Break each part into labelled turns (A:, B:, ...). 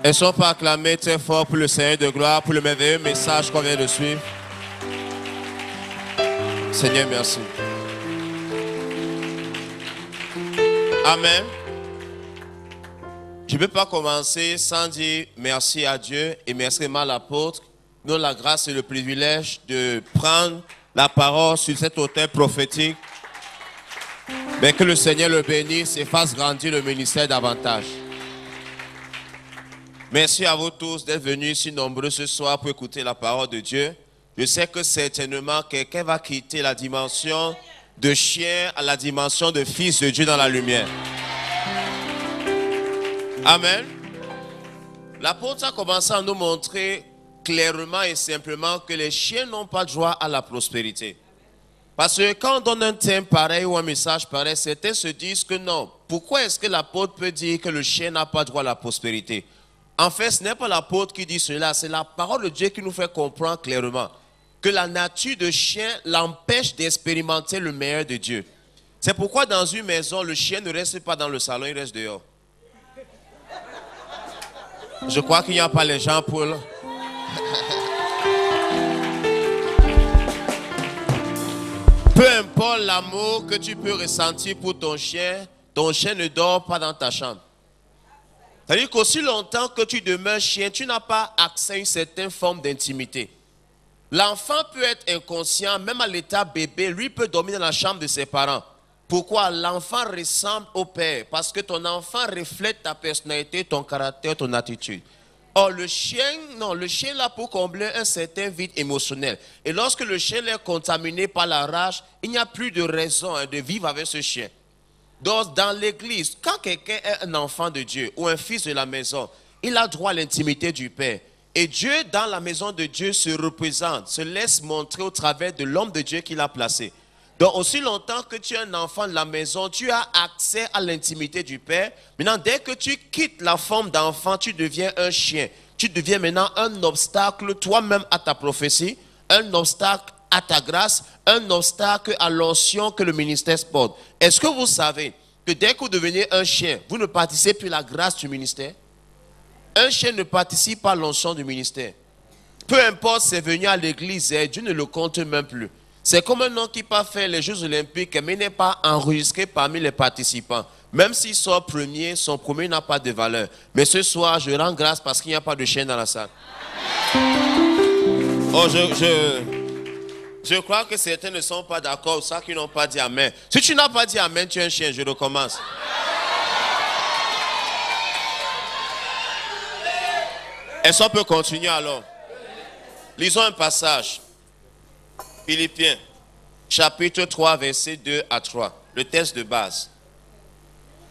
A: Est-ce qu'on peut acclamer très fort pour le Seigneur de gloire, pour le merveilleux message qu'on vient de suivre? Seigneur, merci. Amen. Je ne peux pas commencer sans dire merci à Dieu et merci à l'apôtre. Nous avons la grâce et le privilège de prendre la parole sur cet autel prophétique. Mais que le Seigneur le bénisse et fasse grandir le ministère davantage. Merci à vous tous d'être venus si nombreux ce soir pour écouter la parole de Dieu. Je sais que certainement quelqu'un va quitter la dimension de chien à la dimension de fils de Dieu dans la lumière. Amen. L'apôtre a commencé à nous montrer clairement et simplement que les chiens n'ont pas droit à la prospérité. Parce que quand on donne un thème pareil ou un message pareil, certains se disent que non. Pourquoi est-ce que l'apôtre peut dire que le chien n'a pas droit à la prospérité? En fait, ce n'est pas l'apôtre qui dit cela, c'est la parole de Dieu qui nous fait comprendre clairement que la nature de chien l'empêche d'expérimenter le meilleur de Dieu. C'est pourquoi dans une maison, le chien ne reste pas dans le salon, il reste dehors. Je crois qu'il n'y a pas les gens pour... Peu importe l'amour que tu peux ressentir pour ton chien ne dort pas dans ta chambre. C'est-à-dire qu'aussi longtemps que tu demeures chien, tu n'as pas accès à une certaine forme d'intimité. L'enfant peut être inconscient, même à l'état bébé, lui peut dormir dans la chambre de ses parents. Pourquoi? L'enfant ressemble au père, parce que ton enfant reflète ta personnalité, ton caractère, ton attitude. Or, le chien, non, le chien là pour combler un certain vide émotionnel. Et lorsque le chien est contaminé par la rage, il n'y a plus de raison de vivre avec ce chien. Donc, dans l'église, quand quelqu'un est un enfant de Dieu ou un fils de la maison, il a droit à l'intimité du Père. Et Dieu, dans la maison de Dieu, se représente, se laisse montrer au travers de l'homme de Dieu qu'il a placé. Donc, aussi longtemps que tu es un enfant de la maison, tu as accès à l'intimité du Père. Maintenant, dès que tu quittes la forme d'enfant, tu deviens un chien. Tu deviens maintenant un obstacle toi-même à ta prophétie, un obstacle à ta grâce, un obstacle à l'onction que le ministère porte. Est-ce que vous savez que dès que vous devenez un chien, vous ne participez plus à la grâce du ministère? Un chien ne participe pas à l'onction du ministère. Peu importe c'est venu à l'église, Dieu ne le compte même plus. C'est comme un homme qui n'a pas fait les Jeux Olympiques, mais n'est pas enregistré parmi les participants. Même s'il sort premier, son premier n'a pas de valeur. Mais ce soir, je rends grâce parce qu'il n'y a pas de chien dans la salle. Oh, je crois que certains ne sont pas d'accord, ça qui n'ont pas dit amen. Si tu n'as pas dit amen, tu es un chien, je recommence. Est-ce qu'on peut continuer alors? Lisons un passage. Philippiens, chapitre 3, versets 2 à 3. Le texte de base.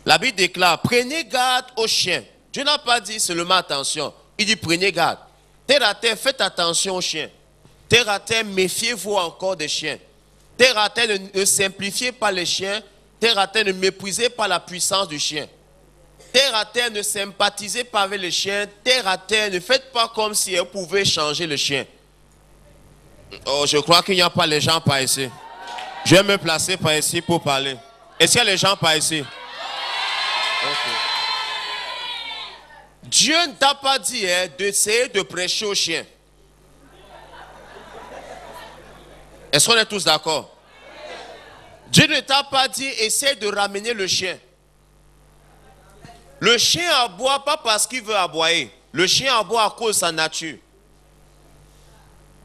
A: La Bible déclare, prenez garde aux chiens. Dieu n'a pas dit seulement attention. Il dit prenez garde. Terre à terre, faites attention aux chiens. Terre à terre, méfiez-vous encore des chiens. Terre à terre, ne simplifiez pas les chiens. Terre à terre, ne méprisez pas la puissance du chien. Terre à terre, ne sympathisez pas avec les chiens. Terre à terre, ne faites pas comme si vous pouvez changer le chien. Oh, je crois qu'il n'y a pas les gens par ici. Je vais me placer par ici pour parler. Est-ce qu'il y a les gens par ici? Okay. Dieu ne t'a pas dit d'essayer de prêcher aux chiens. Est-ce qu'on est tous d'accord? Dieu ne t'a pas dit essaye de ramener le chien. Le chien aboie pas parce qu'il veut aboyer. Le chien aboie à cause de sa nature.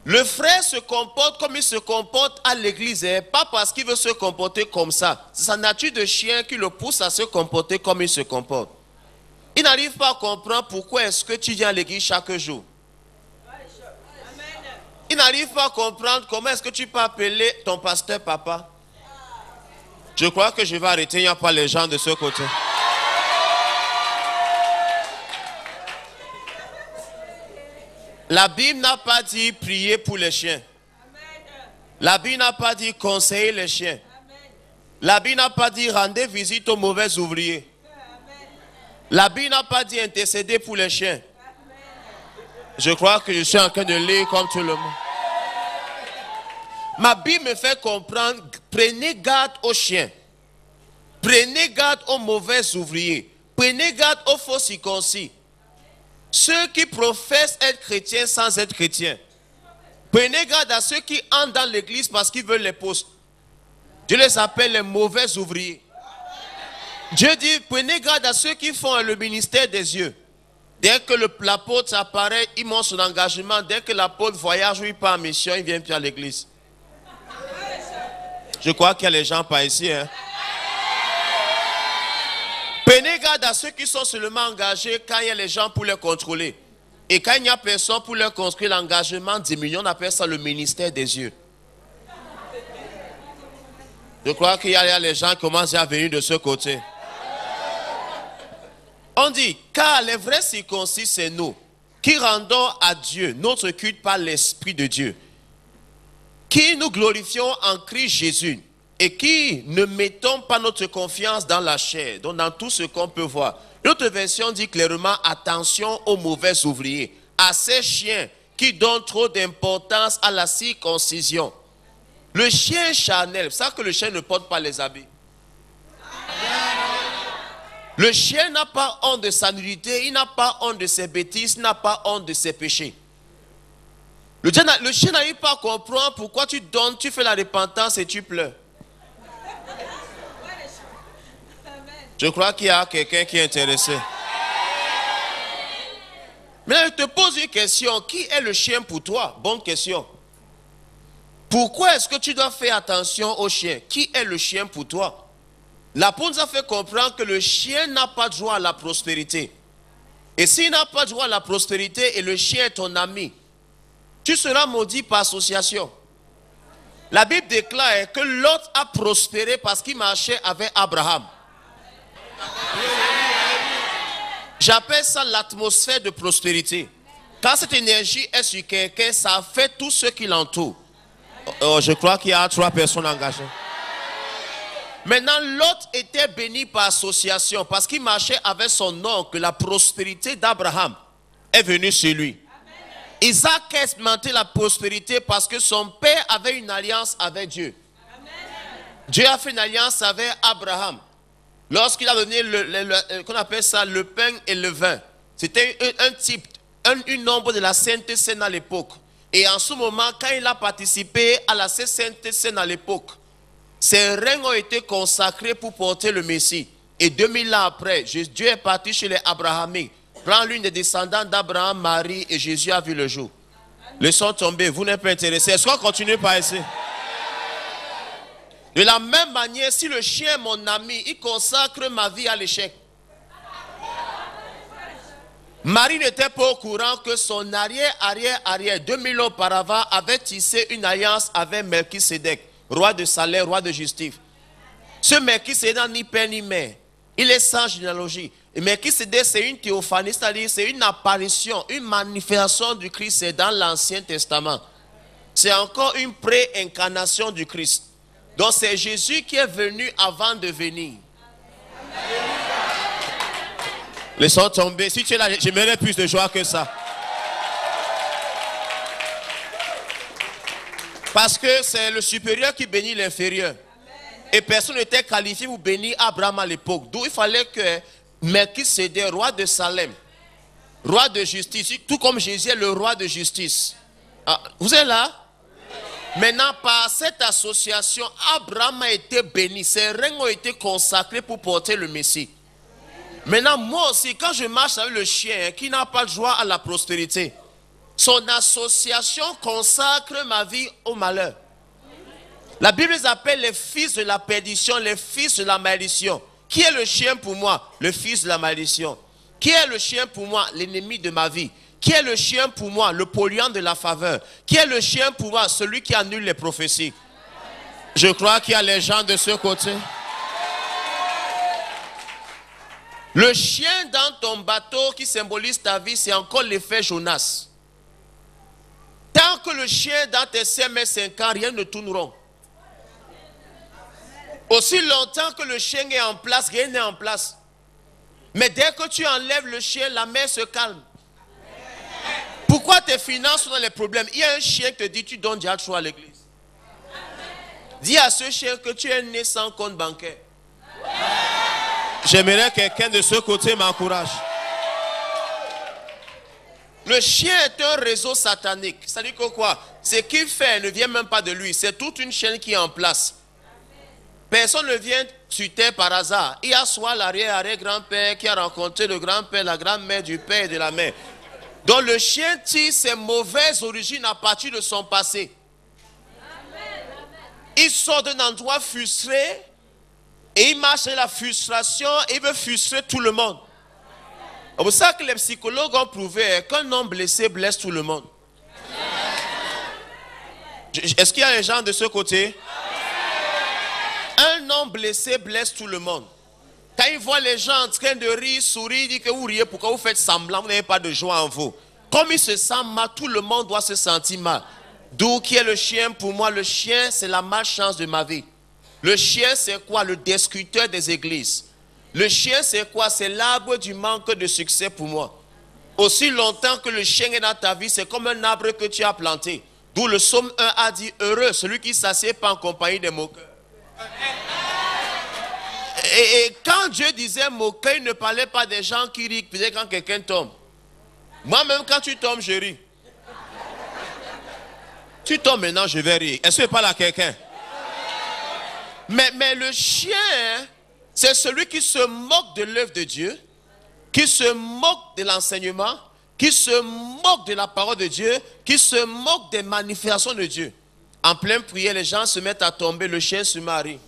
A: Le frère se comporte comme il se comporte à l'église, pas parce qu'il veut se comporter comme ça. C'est sa nature de chien qui le pousse à se comporter comme il se comporte. Il n'arrive pas à comprendre pourquoi est-ce que tu viens à l'église chaque jour. Il n'arrive pas à comprendre comment est-ce que tu peux appeler ton pasteur papa. Je crois que je vais arrêter, il n'y a pas les gens de ce côté. La Bible n'a pas dit prier pour les chiens. La Bible n'a pas dit conseiller les chiens. La Bible n'a pas dit rendez visite aux mauvais ouvriers. La Bible n'a pas dit intercéder pour les chiens. Je crois que je suis en train de lire comme tout le monde. Ma Bible me fait comprendre, prenez garde aux chiens. Prenez garde aux mauvais ouvriers. Prenez garde aux faux circoncis. ceux qui professent être chrétiens sans être chrétiens. Prenez garde à ceux qui entrent dans l'église parce qu'ils veulent les postes. Dieu les appelle les mauvais ouvriers. Dieu dit, prenez garde à ceux qui font le ministère des yeux. Dès que l'apôtre apparaît, il montre son engagement. Dès que l'apôtre voyage ou il part en mission, il ne vient plus à l'église. Je crois qu'il y a les gens par ici. Hein? Prenez garde à ceux qui sont seulement engagés quand il y a les gens pour les contrôler. Et quand il n'y a personne pour leur construire, l'engagement diminue. On appelle ça le ministère des yeux. Je crois qu'il y a les gens qui commencent à venir de ce côté. On dit, car les vrais circoncis, c'est nous, qui rendons à Dieu notre culte par l'Esprit de Dieu, qui nous glorifions en Christ Jésus, et qui ne mettons pas notre confiance dans la chair, donc dans tout ce qu'on peut voir. L'autre version dit clairement, attention aux mauvais ouvriers, à ces chiens qui donnent trop d'importance à la circoncision. Le chien charnel, vous savez que le chien ne porte pas les habits. Le chien n'a pas honte de sa nudité, il n'a pas honte de ses bêtises, il n'a pas honte de ses péchés. Le chien n'arrive pas à comprendre pourquoi tu donnes, tu fais la repentance et tu pleures. Je crois qu'il y a quelqu'un qui est intéressé. Mais je te pose une question. Qui est le chien pour toi? Bonne question. Pourquoi est-ce que tu dois faire attention au chien? Qui est le chien pour toi? L'apôtre nous a fait comprendre que le chien n'a pas droit à la prospérité. Et s'il n'a pas droit à la prospérité et le chien est ton ami, tu seras maudit par association. La Bible déclare que Lot a prospéré parce qu'il marchait avec Abraham. J'appelle ça l'atmosphère de prospérité. Quand cette énergie est sur quelqu'un, ça affecte tous ceux qui l'entourent. Oh, je crois qu'il y a 3 personnes engagées. Maintenant, Lot était béni par association parce qu'il marchait avec son oncle. La prospérité d'Abraham est venue sur lui. Isaac a expérimenté la prospérité parce que son père avait une alliance avec Dieu. Dieu a fait une alliance avec Abraham. Lorsqu'il a donné qu'on appelle ça le pain et le vin. C'était un type, une ombre de la Sainte Seine à l'époque. Et en ce moment, quand il a participé à la Sainte Seine à l'époque, ses reins ont été consacrés pour porter le Messie. Et 2000 ans après, Dieu est parti chez les Abrahamiques, prend l'une des descendants d'Abraham, Marie, et Jésus a vu le jour. Le son tombé, vous n'êtes pas intéressé. Est-ce qu'on continue par ici? De la même manière, si le chien est mon ami, il consacre ma vie à l'échec. Marie n'était pas au courant que son arrière, 2000 ans auparavant, avait tissé une alliance avec Melchisédek, roi de Salem, roi de justice. Ce Melchisédek n'a ni père ni mère. Il est sans généalogie. Et Melchisédek, c'est une théophanie, c'est-à-dire c'est une apparition, une manifestation du Christ, c'est dans l'Ancien Testament. C'est encore une pré-incarnation du Christ. Donc c'est Jésus qui est venu avant de venir. Laissons tomber. Si tu es là, j'aimerais plus de joie que ça. Parce que c'est le supérieur qui bénit l'inférieur. Et personne n'était qualifié pour bénir Abraham à l'époque. D'où il fallait que Melchisédek, roi de Salem, roi de justice, tout comme Jésus est le roi de justice. Ah, vous êtes là? Maintenant, par cette association, Abraham a été béni. Ses reins ont été consacrés pour porter le Messie. Maintenant, moi aussi, quand je marche avec le chien qui n'a pas le droit à la prospérité, son association consacre ma vie au malheur. La Bible les appelle les fils de la perdition, les fils de la malédiction. Qui est le chien pour moi? Le fils de la malédiction. Qui est le chien pour moi? L'ennemi de ma vie. Qui est le chien pour moi? Le polluant de la faveur. Qui est le chien pour moi? Celui qui annule les prophéties. Je crois qu'il y a les gens de ce côté. Le chien dans ton bateau qui symbolise ta vie, c'est encore l'effet Jonas. Tant que le chien dans tes 5 mètres 5 ans, rien ne tournera. Aussi longtemps que le chien est en place, rien n'est en place. Mais dès que tu enlèves le chien, la mer se calme. Pourquoi tes finances sont dans les problèmes? Il y a un chien qui te dit, tu donnes déjà trop à l'église. Dis à ce chien que tu es né sans compte bancaire. J'aimerais que quelqu'un de ce côté m'encourage. Le chien est un réseau satanique. C'est-à-dire que quoi? Ce qu'il fait ne vient même pas de lui. C'est toute une chaîne qui est en place. Personne ne vient sur terre par hasard. Il y a soit l'arrière-arrière-grand-père qui a rencontré le grand-père, la grand-mère du père et de la mère. Donc le chien tire ses mauvaises origines à partir de son passé. Il sort d'un endroit frustré et il marche avec la frustration et il veut frustrer tout le monde. C'est pour ça que les psychologues ont prouvé qu'un homme blessé blesse tout le monde. Est-ce qu'il y a des gens de ce côté? Un homme blessé blesse tout le monde. Quand il voit les gens en train de rire, sourire, il dit que vous riez, pourquoi vous faites semblant, vous n'avez pas de joie en vous. Comme il se sent mal, tout le monde doit se sentir mal. D'où qui est le chien? Pour moi, le chien, c'est la malchance de ma vie. Le chien, c'est quoi? Le destructeur des églises. Le chien, c'est quoi? C'est l'arbre du manque de succès pour moi. Aussi longtemps que le chien est dans ta vie, c'est comme un arbre que tu as planté. D'où le psaume 1 a dit, heureux celui qui ne s'assied pas en compagnie des moqueurs. Et quand Dieu disait moqueur, il ne parlait pas des gens qui rient, peut-être quand quelqu'un tombe. Moi-même, quand tu tombes, je ris. Tu tombes maintenant, je vais rire. Est-ce que je parle à quelqu'un? Mais le chien, c'est celui qui se moque de l'œuvre de Dieu, qui se moque de l'enseignement, qui se moque de la parole de Dieu, qui se moque des manifestations de Dieu. En pleine prière, les gens se mettent à tomber, le chien se marie.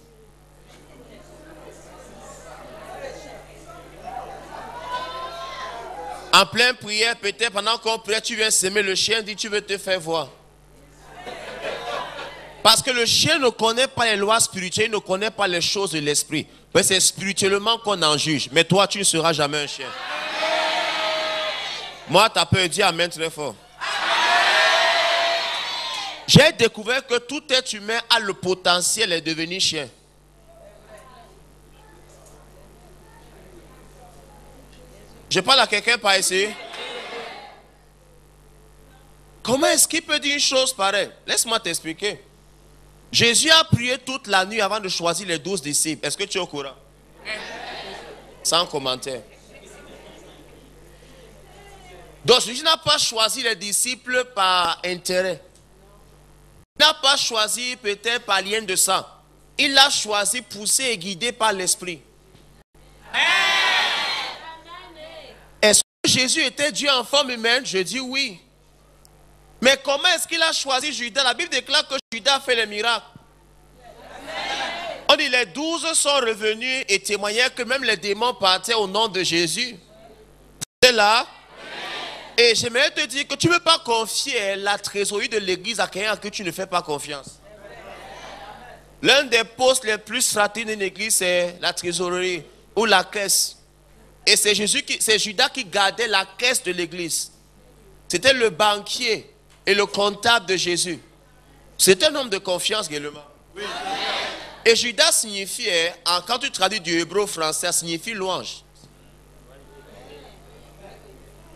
A: En pleine prière, peut-être pendant qu'on prie, tu viens s'aimer, le chien dit tu veux te faire voir. Parce que le chien ne connaît pas les lois spirituelles, il ne connaît pas les choses de l'esprit. C'est spirituellement qu'on en juge. Mais toi, tu ne seras jamais un chien. Moi, tu as peur de dire amen très fort. J'ai découvert que tout être humain a le potentiel de devenir chien. Je parle à quelqu'un par ici. Comment est-ce qu'il peut dire une chose pareille? Laisse-moi t'expliquer. Jésus a prié toute la nuit avant de choisir les 12 disciples. Est-ce que tu es au courant? Sans commentaire. Donc Jésus n'a pas choisi les disciples par intérêt. Il n'a pas choisi peut-être par lien de sang. Il l'a choisi poussé et guidé par l'esprit. Est-ce que Jésus était Dieu en forme humaine? Je dis oui. Mais comment est-ce qu'il a choisi Judas? La Bible déclare que Judas a fait les miracles. On dit les 12 sont revenus et témoignaient que même les démons partaient au nom de Jésus. C'est là. Et j'aimerais te dire que tu ne peux pas confier la trésorerie de l'église à quelqu'un à qui tu ne fais pas confiance. L'un des postes les plus stratégiques d'une église, c'est la trésorerie ou la caisse. Et c'est Judas qui gardait la caisse de l'église. C'était le banquier et le comptable de Jésus. C'est un homme de confiance également. Oui. Et Judas signifiait, quand tu traduis du hébreu au français, ça signifie louange.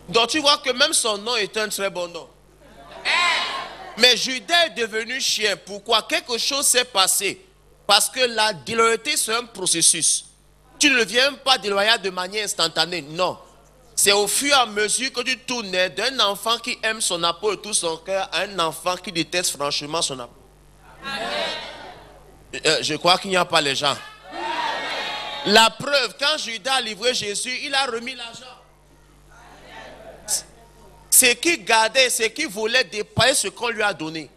A: Donc tu vois que même son nom est un très bon nom. Mais Judas est devenu chien. Pourquoi? Quelque chose s'est passé. Parce que la déloyauté, c'est un processus. Tu ne deviens pas déloyal de manière instantanée. Non. C'est au fur et à mesure que tu tournes d'un enfant qui aime son apôtre de tout son cœur à un enfant qui déteste franchement son apôtre. Je crois qu'il n'y a pas les gens. La preuve, quand Judas a livré Jésus, il a remis l'argent. Ce qu'il gardait, ce qu'il voulait dépasser ce qu'on lui a donné.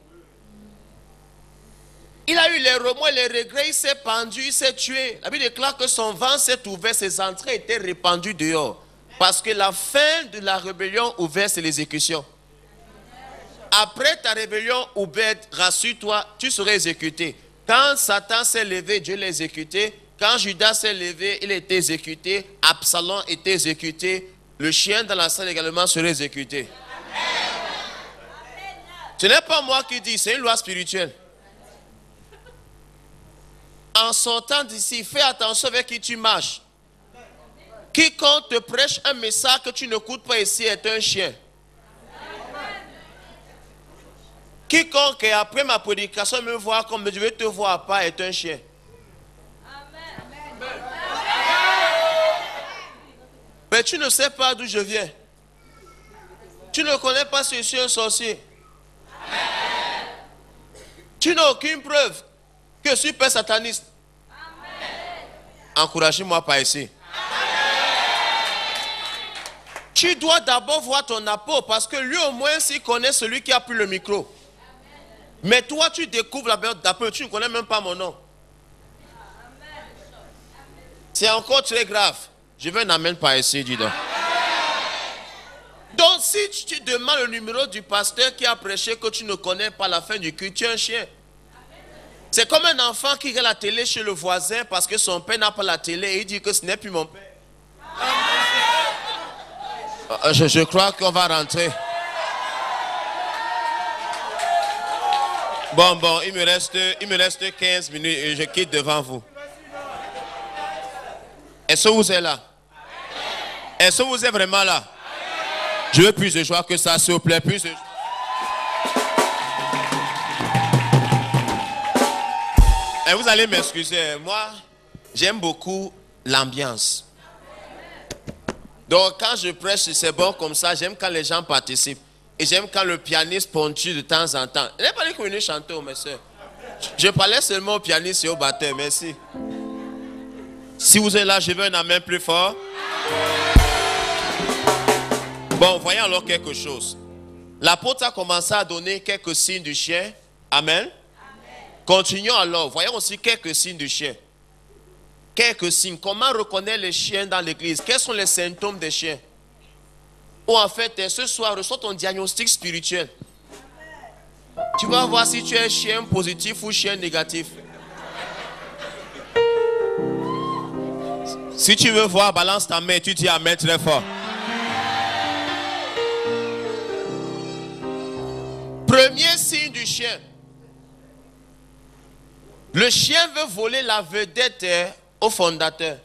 A: Il a eu les remords, les regrets, il s'est pendu, il s'est tué. La Bible déclare que son ventre s'est ouvert, ses entrailles étaient répandues dehors. Parce que la fin de la rébellion ouverte, c'est l'exécution. Après ta rébellion ouverte, rassure-toi, tu seras exécuté. Quand Satan s'est levé, Dieu l'a exécuté. Quand Judas s'est levé, il a été exécuté. Absalom était exécuté. Le chien dans la salle également serait exécuté. Ce n'est pas moi qui dis, c'est une loi spirituelle. En sortant d'ici, fais attention avec qui tu marches. Quiconque te prêche un message que tu n'écoutes pas ici est un chien. Quiconque après ma prédication me voit comme je vais te voir pas est un chien. Mais tu ne sais pas d'où je viens. Tu ne connais pas si je suis un sorcier. Tu n'as aucune preuve que je suis père sataniste. Encouragez-moi par ici. Tu dois d'abord voir ton apôtre parce que lui au moins s'il connaît celui qui a pris le micro. Mais toi tu découvres la période d'apôtre, tu ne connais même pas mon nom. C'est encore très grave. Je veux un amen par ici, dis donc. Donc si tu demandes le numéro du pasteur qui a prêché que tu ne connais pas la fin du culte, tu es un chien. C'est comme un enfant qui regarde la télé chez le voisin parce que son père n'a pas la télé et il dit que ce n'est plus mon père. Je crois qu'on va rentrer. Bon, il me reste 15 minutes et je quitte devant vous. Est-ce que vous êtes là? Est-ce que vous êtes vraiment là? Je veux plus de joie que ça, s'il vous plaît, plus de joie. Et vous allez m'excuser, moi, j'aime beaucoup l'ambiance. Donc, quand je prêche, c'est bon comme ça, j'aime quand les gens participent. Et j'aime quand le pianiste ponctue de temps en temps. Il n'est pas dit que vous venez chanter, mes soeurs. Je parlais seulement au pianiste et au batteur, merci. Si vous êtes là, je veux un amen plus fort. Bon, voyons alors quelque chose. L'apôtre a commencé à donner quelques signes du chien. Amen. Continuons alors. Voyons aussi quelques signes du chien. Quelques signes. Comment reconnaître les chiens dans l'église? Quels sont les symptômes des chiens? Ou en fait, ce soir, reçois ton diagnostic spirituel. Tu vas voir si tu es un chien positif ou chien négatif. Si tu veux voir, balance ta main et tu dis amen très fort. Premier signe du chien. Le chien veut voler la vedette au fondateur.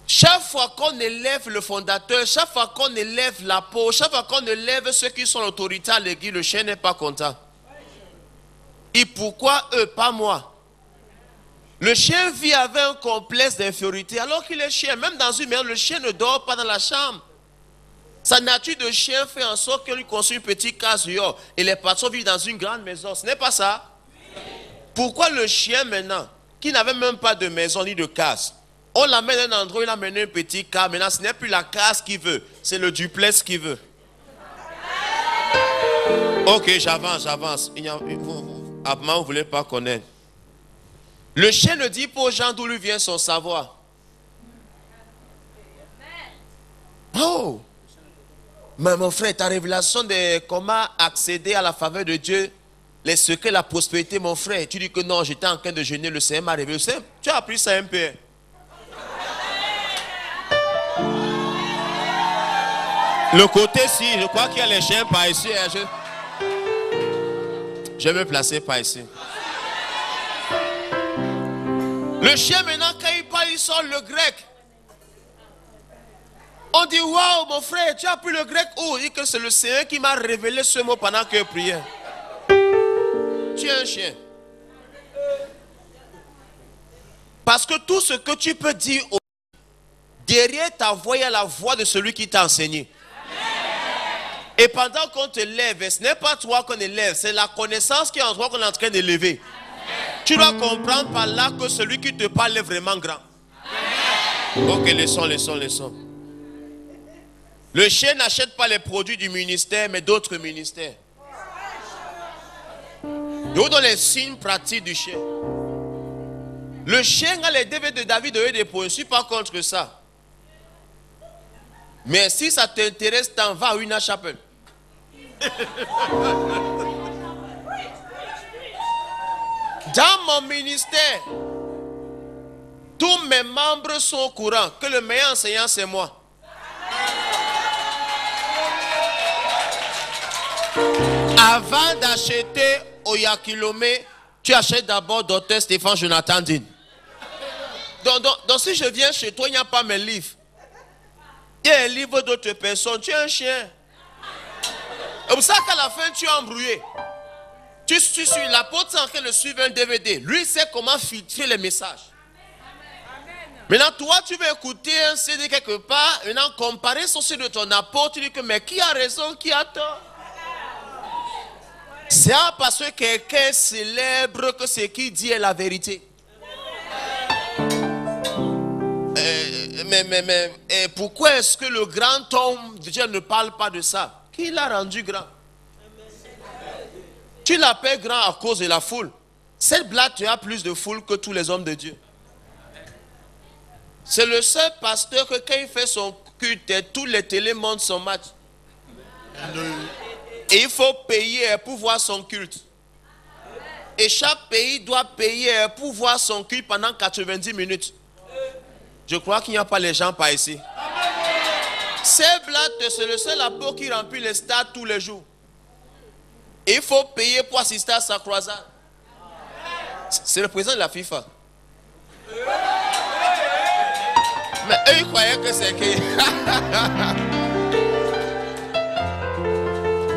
A: Chaque fois qu'on élève le fondateur, chaque fois qu'on élève l'apôtre, chaque fois qu'on élève ceux qui sont l'autorité à l'église, le chien n'est pas content. Et pourquoi eux, pas moi? Le chien vit avec un complexe d'infériorité alors qu'il est chien. Même dans une maison, le chien ne dort pas dans la chambre. Sa nature de chien fait en sorte qu'on lui construit une petite case dehors. Et les patrons vivent dans une grande maison. Ce n'est pas ça? Pourquoi le chien maintenant, qui n'avait même pas de maison ni de case, on l'amène à un endroit, il a amené un petit cas. Maintenant, ce n'est plus la case qu'il veut, c'est le duplex qu'il veut. Ok, j'avance. Apparemment, vous ne voulez pas connaître. Le chien ne dit pas aux gens d'où lui vient son savoir. Oh! Mais mon frère, ta révélation de comment accéder à la faveur de Dieu, les secrets, la prospérité, mon frère, tu dis que non, j'étais en train de jeûner, le Seigneur m'a révélé. Tu as appris ça un peu. Le côté si, je crois qu'il y a les chiens par ici. Je vais me placer par ici. Le chien maintenant, quand il parle, il sort le grec. On dit, waouh, mon frère, tu as pris le grec où? Il dit que c'est le Seigneur qui m'a révélé ce mot pendant que je priais. Tu es un chien. Parce que tout ce que tu peux dire, derrière ta voix, il y a la voix de celui qui t'a enseigné. Et pendant qu'on te lève, ce n'est pas toi qu'on élève, c'est la connaissance qui est en toi qu'on est en train d'élever. Tu dois comprendre par là que celui qui te parle est vraiment grand. Ok, laissons. Le chien n'achète pas les produits du ministère, mais d'autres ministères. Je vous donne les signes pratiques du chien. Le chien a les DVD de David de des points. Je ne suis pas contre ça. Mais si ça t'intéresse, t'en vas à une chapelle. Dans mon ministère, tous mes membres sont au courant que le meilleur enseignant, c'est moi. Avant d'acheter Oyakilome, tu achètes d'abord Dr Stéphane Jonathan Dean. Donc si je viens chez toi, il n'y a pas mes livres. Il y a un livre d'autres personnes. Tu es un chien. C'est pour ça qu'à la fin, tu es embrouillé. Tu suis l'apôtre en train de suivre un DVD. Lui, il sait comment filtrer les messages. Maintenant, toi, tu veux écouter un CD quelque part. Maintenant, comparer son CD de ton apôtre, tu dis que, mais qui a raison, qui a tort? C'est parce que quelqu'un célèbre que ce qu'il dit est la vérité. Mais pourquoi est-ce que le grand homme de Dieu ne parle pas de ça? Qui l'a rendu grand? Tu l'appelles grand à cause de la foule. Cette blague, tu as plus de foule que tous les hommes de Dieu. C'est le seul pasteur que quand il fait son culte, tous les télés montrent son match. Et il faut payer pour voir son culte. Et chaque pays doit payer pour voir son culte pendant 90 minutes. Je crois qu'il n'y a pas les gens par ici. C'est Blatt, c'est le seul apôtre qui remplit les stades tous les jours. Et il faut payer pour assister à sa croisade. C'est le président de la FIFA. Mais eux, ils croyaient que c'est qui.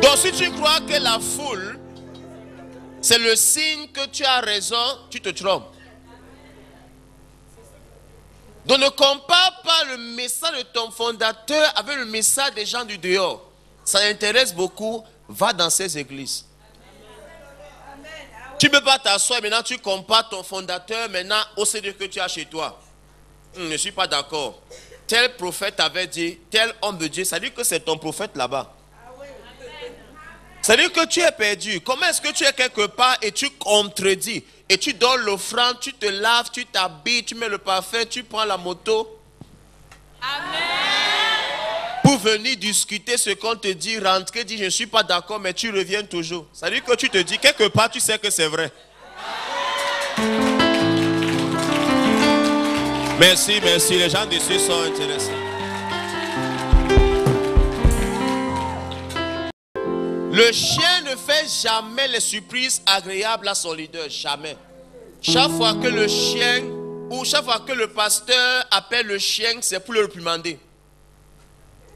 A: Donc si tu crois que la foule, c'est le signe que tu as raison, tu te trompes. Donc ne compare pas le message de ton fondateur avec le message des gens du dehors. Ça intéresse beaucoup. Va dans ces églises. Tu ne peux pas t'asseoir maintenant, tu compares ton fondateur maintenant au CD que tu as chez toi. Je ne suis pas d'accord. Tel prophète avait dit, tel homme de Dieu, ça dit que c'est ton prophète là-bas. Ça dit que tu es perdu. Comment est-ce que tu es quelque part et tu contredis? Et tu donnes l'offrande, tu te laves, tu t'habilles, tu mets le parfum, tu prends la moto. Amen. Pour venir discuter ce qu'on te dit, rentrer, dire je ne suis pas d'accord, mais tu reviens toujours. Ça veut dire que tu te dis, quelque part, tu sais que c'est vrai. Merci, merci. Les gens d'ici sont intéressants. Le chien ne fait jamais les surprises agréables à son leader, jamais. Chaque fois que le chien ou chaque fois que le pasteur appelle le chien, c'est pour le réprimander.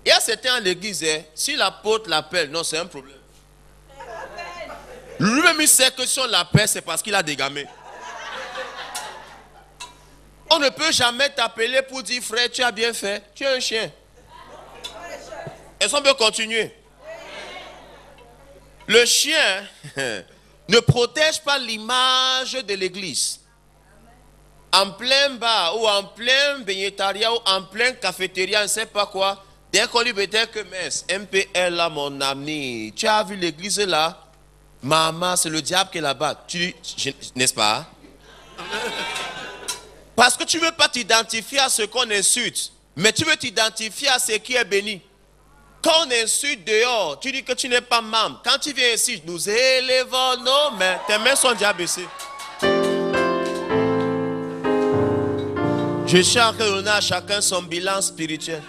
A: Il y a certains à l'église, si l'apôtre l'appelle, non, c'est un problème. Lui-même, il sait que si on l'appelle, c'est parce qu'il a des gamins. On ne peut jamais t'appeler pour dire, frère, tu as bien fait, tu es un chien. Est-ce qu'on peut continuer? Le chien ne protège pas l'image de l'église. En plein bar ou en plein bénétaria ou en plein cafétéria, on ne sait pas quoi. Dès qu'on dit peut-être que messe, MPL là, mon ami, tu as vu l'église là? Maman, c'est le diable qui est là-bas. Tu dis, n'est-ce pas? Parce que tu ne veux pas t'identifier à ce qu'on insulte, mais tu veux t'identifier à ce qui est béni. Quand on insulte dehors, tu dis que tu n'es pas membre. Quand tu viens ici, nous élevons nos mains. Tes mains sont déjà baissées. Je suis en train de donner à chacun son bilan spirituel.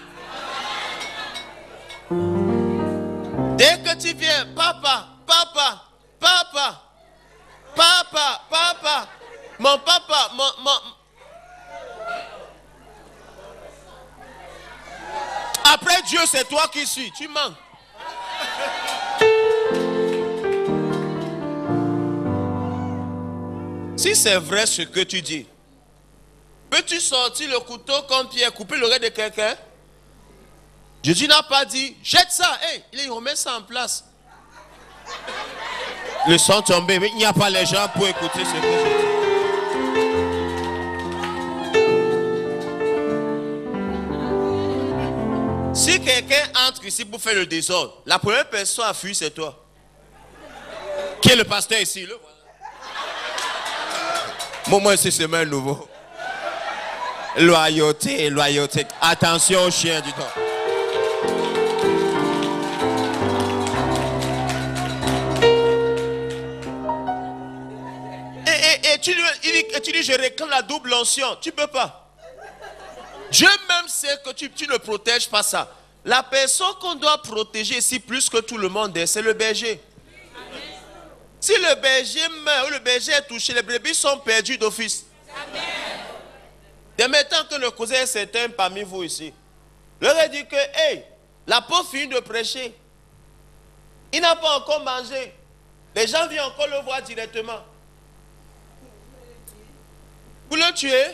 A: Dès que tu viens, papa, papa, papa, papa, papa, mon papa, mon... Après Dieu, c'est toi qui suis. Tu manques. Si c'est vrai ce que tu dis, peux-tu sortir le couteau comme Pierre, couper l'oreille de quelqu'un? Jésus n'a pas dit, jette ça. Hey, il remet ça en place. Le son tombé, mais il n'y a pas les gens pour écouter ce que je dis. Si quelqu'un entre ici pour faire le désordre, la première personne à fuir, c'est toi. Qui est le pasteur ici? Le voilà. Moi ici, c'est même nouveau. Loyauté, loyauté. Attention au chien du temps. Et tu dis, je réclame la double onction. Tu ne peux pas. Dieu même sait que tu ne protèges pas ça. La personne qu'on doit protéger ici plus que tout le monde, c'est le berger. Amen. Si le berger meurt ou le berger est touché, les brebis sont perdues d'office. Dès maintenant que le cousin est certain parmi vous ici, leur a dit que, hey, la pauvre finit de prêcher. Il n'a pas encore mangé. Les gens viennent encore le voir directement. Vous le tuez?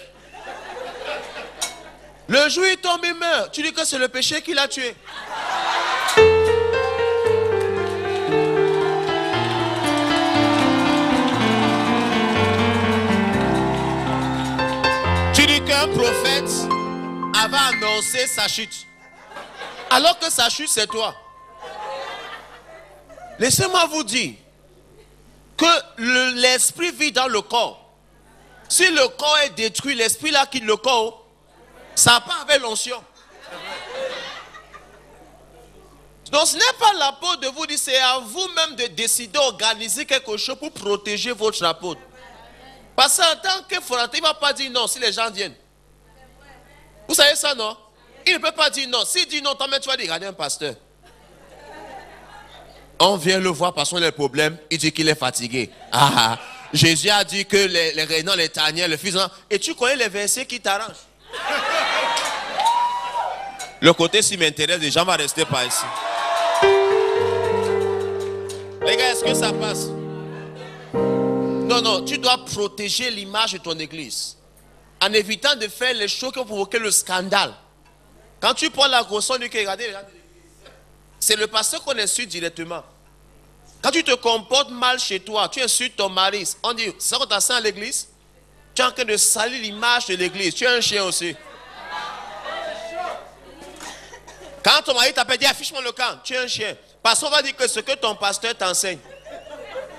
A: Le jour où il tombe, il meurt. Tu dis que c'est le péché qui l'a tué. Tu dis qu'un prophète avait annoncé sa chute. Alors que sa chute, c'est toi. Laissez-moi vous dire que l'esprit vit dans le corps. Si le corps est détruit, l'esprit là quitte le corps, ça part avec l'onction. Donc ce n'est pas l'apôtre de vous dire, c'est à vous-même de décider d'organiser quelque chose pour protéger votre apôtre. Parce qu'en tant que fondateur, il ne va pas dire non si les gens viennent. Vous savez ça, non? Il ne peut pas dire non. S'il dit non, tu vas dire, regardez un pasteur. On vient le voir parce qu'on a des problèmes, il dit qu'il est fatigué. Ah, Jésus a dit que les rénants, les taniens, le fils, et tu connais les versets qui t'arrangent. Le côté si m'intéresse, les gens vont rester par ici. Les gars, est-ce que ça passe? Non, non, tu dois protéger l'image de ton église en évitant de faire les choses qui ont provoqué le scandale. Quand tu prends la grosseur du cœur, regardez, c'est le pasteur qu'on insulte directement. Quand tu te comportes mal chez toi, tu insultes ton mari, on dit, c'est ça qu'on t'a à l'église? Tu es en train de salir l'image de l'église, tu es un chien aussi. Quand ton mari t'appelle, dis affiche-moi le camp, tu es un chien. Parce qu'on va dire que ce que ton pasteur t'enseigne,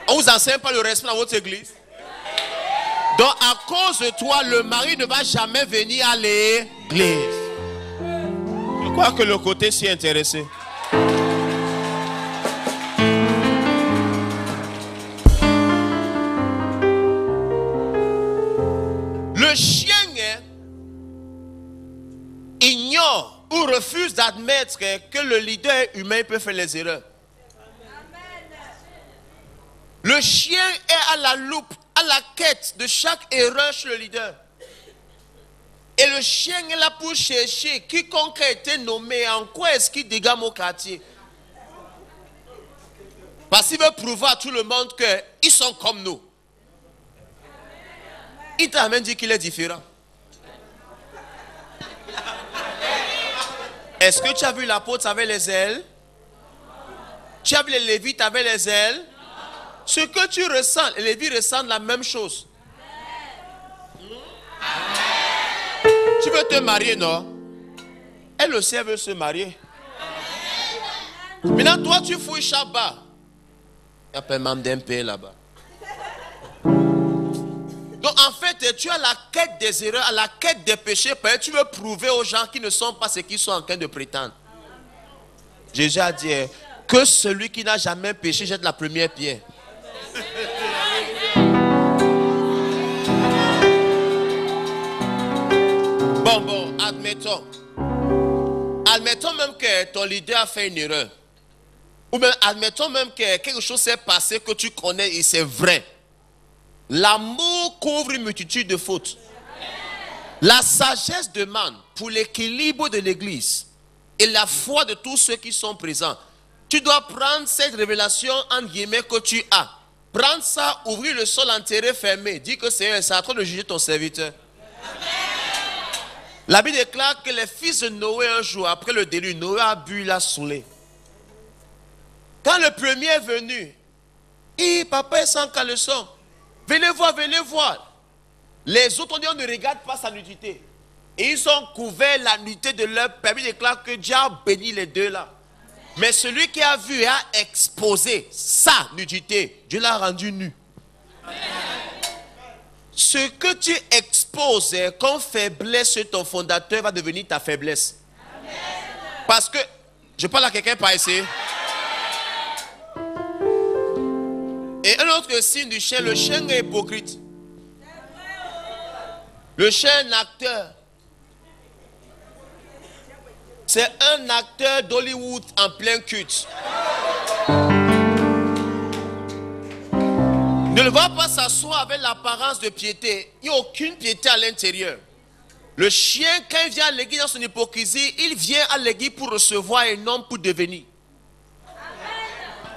A: on ne vous enseigne pas le respect dans votre église. Donc à cause de toi, le mari ne va jamais venir à l'église. Je crois que le côté s'y est intéressé. Le chien ignore ou refuse d'admettre que le leader humain peut faire les erreurs. Le chien est à la loupe, à la quête de chaque erreur chez le leader. Et le chien est là pour chercher quiconque a été nommé, en quoi est-ce qu'il dégage mon quartier. Parce qu'il veut prouver à tout le monde qu'ils sont comme nous. Il t'a même dit qu'il est différent. Est-ce que tu as vu l'apôtre avec les ailes? Tu as vu les lévites avec les ailes? Ce que tu ressens, les lévites ressentent la même chose. Tu veux te marier, non? Elle aussi, elle veut se marier. Maintenant, toi, tu fouilles Shabbat. Il y a pas de là-bas. Donc, en fait, tu as la quête des erreurs, à la quête des péchés, parce que tu veux prouver aux gens qui ne sont pas ce qu'ils sont en train de prétendre. Jésus a dit que celui qui n'a jamais péché jette la première pierre. Bon, admettons. Admettons même que ton leader a fait une erreur. Ou même admettons même que quelque chose s'est passé que tu connais et c'est vrai. L'amour couvre une multitude de fautes. La sagesse demande pour l'équilibre de l'église et la foi de tous ceux qui sont présents. Tu dois prendre cette révélation en guillemets que tu as. Prendre ça, ouvrir le sol enterré, fermé. Dis que c'est en train de juger ton serviteur. La Bible déclare que les fils de Noé, un jour après le déluge, Noé a bu, il a saoulé. Quand le premier est venu, papa est sans caleçon. Venez voir. Les autres ont dit, on ne regarde pas sa nudité. Et ils ont couvert la nudité de leur père. Il déclare que Dieu a béni les deux là. Mais celui qui a vu et a exposé sa nudité, Dieu l'a rendu nu. Ce que tu exposes comme faiblesse sur ton fondateur va devenir ta faiblesse. Parce que, je parle à quelqu'un par ici. Et un autre signe du chien, le chien est hypocrite. Le chien est un acteur. C'est un acteur d'Hollywood en plein culte. Ne va pas s'asseoir avec l'apparence de piété. Il n'y a aucune piété à l'intérieur. Le chien, quand il vient à l'église dans son hypocrisie, il vient à l'église pour recevoir et non pour devenir.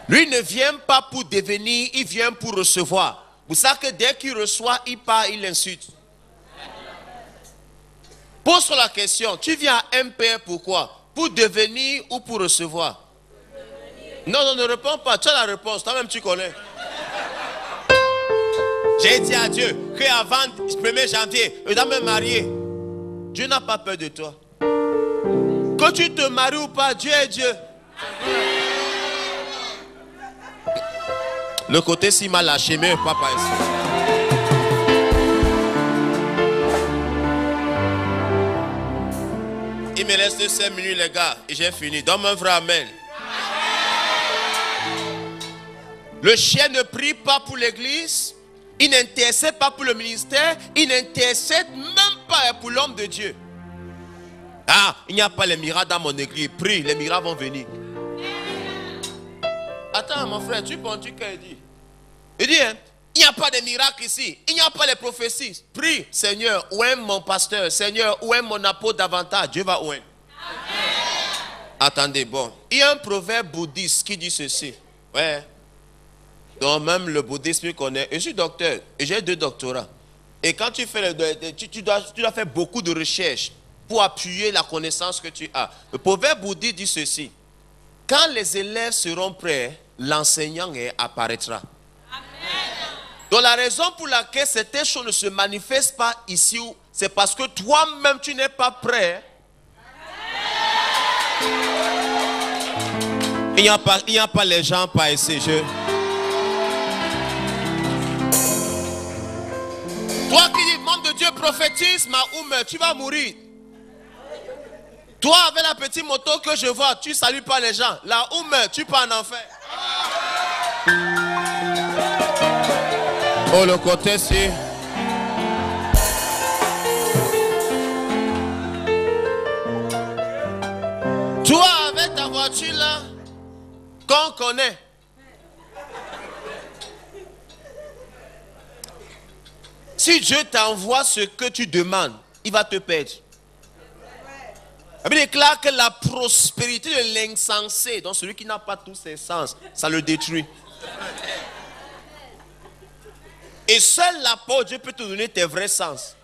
A: Lui ne vient pas pour devenir, il vient pour recevoir. Vous savez que dès qu'il reçoit, il part, il insulte. Pose-toi la question, tu viens à MPR pourquoi? Pour devenir ou pour recevoir? Non, non, ne réponds pas, tu as la réponse, toi-même tu connais. J'ai dit à Dieu qu'avant le 1er janvier, je dois me marier. Dieu n'a pas peur de toi. Que tu te maries ou pas, Dieu est Dieu. Le côté si mal lâché, mais papa ici. Il me reste 5 minutes les gars et j'ai fini. Donne-moi un vrai amen. Le chien ne prie pas pour l'église. Il n'intercède pas pour le ministère. Il n'intercède même pas pour l'homme de Dieu. Ah, il n'y a pas les miracles dans mon église. Prie, les miracles vont venir. Attends mon frère, tu penses qu'il dit? Il dit, hein, il n'y a pas de miracles ici. Il n'y a pas les prophéties. Prie, Seigneur, où est mon pasteur? Seigneur, où est mon apôtre davantage? Dieu va où est? Attendez, bon. Il y a un proverbe bouddhiste qui dit ceci. Ouais. Donc même le bouddhisme connaît. Je suis docteur et j'ai 2 doctorats. Et quand tu fais tu dois faire beaucoup de recherches pour appuyer la connaissance que tu as. Le proverbe bouddhiste dit ceci. Quand les élèves seront prêts, l'enseignant apparaîtra. Donc la raison pour laquelle cette chose ne se manifeste pas ici, c'est parce que toi-même tu n'es pas prêt. Il n'y a pas les gens par ici. Toi qui dis, membre de Dieu, prophétise, Mahoum, tu vas mourir. Toi avec la petite moto que je vois, tu ne salues pas les gens. La Oum, tu pars en enfer. Oh, le côté si. Toi avec ta voiture là, qu'on connaît. Si Dieu t'envoie ce que tu demandes, il va te perdre. Il déclare que la prospérité de l'insensé, donc celui qui n'a pas tous ses sens, ça le détruit. Et seul l'apôtre, Dieu peut te donner tes vrais sens.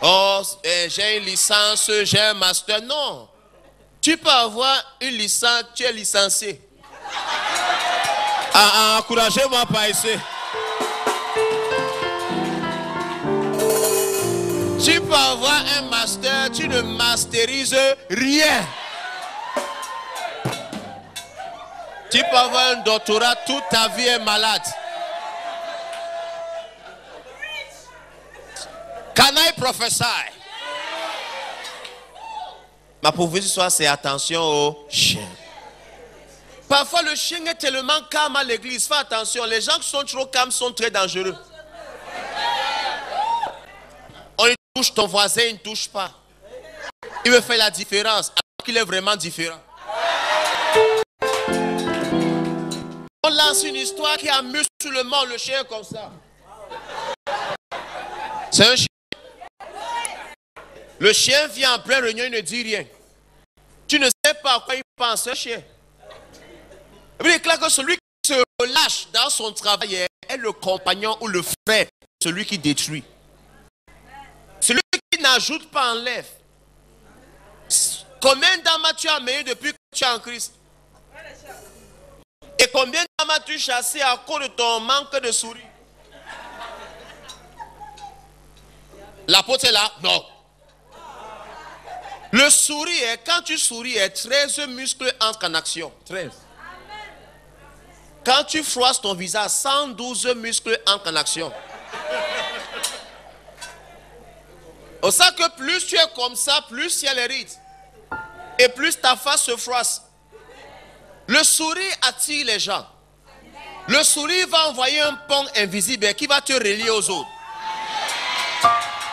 A: Oh, j'ai une licence, j'ai un master. Non. Tu peux avoir une licence, tu es licencié. Encouragez-moi par ici. Tu peux avoir un master, tu ne masterises rien. Tu peux avoir un doctorat, toute ta vie est malade. Can I prophesy? Ma prophétie soit c'est attention au chien. Parfois le chien est tellement calme à l'église. Fais attention, les gens qui sont trop calmes sont très dangereux. On touche ton voisin, il ne touche pas. Il veut faire la différence alors qu'il est vraiment différent. On lance une histoire qui amuse tout le monde, le chien comme ça. C'est un chien. Le chien vient en pleine réunion, il ne dit rien. Tu ne sais pas à quoi il pense, un chien. Il est clair que celui qui se relâche dans son travail est le compagnon ou le frère, celui qui détruit. Celui qui n'ajoute pas enlève. Combien d'âmes tu as meilleur depuis que tu es en Christ? Et combien d'âmes as-tu chassé à cause de ton manque de souris? L'apôtre est là? Non. Le sourire, quand tu souris, 13 muscles entrent en action. 13. Quand tu froisses ton visage, 112 muscles entrent en action. On sait que plus tu es comme ça, plus il y a les rides. Et plus ta face se froisse. Le sourire attire les gens. Le sourire va envoyer un pont invisible qui va te relier aux autres.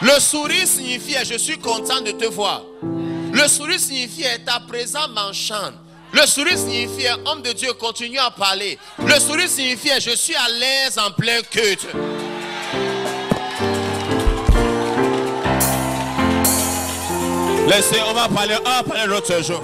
A: Le sourire signifie je suis content de te voir. Le sourire signifie ta présence m'enchante. Le sourire signifie homme de Dieu continue à parler. Le sourire signifie je suis à l'aise en plein culte. Laissez, on va parler l'autre jour.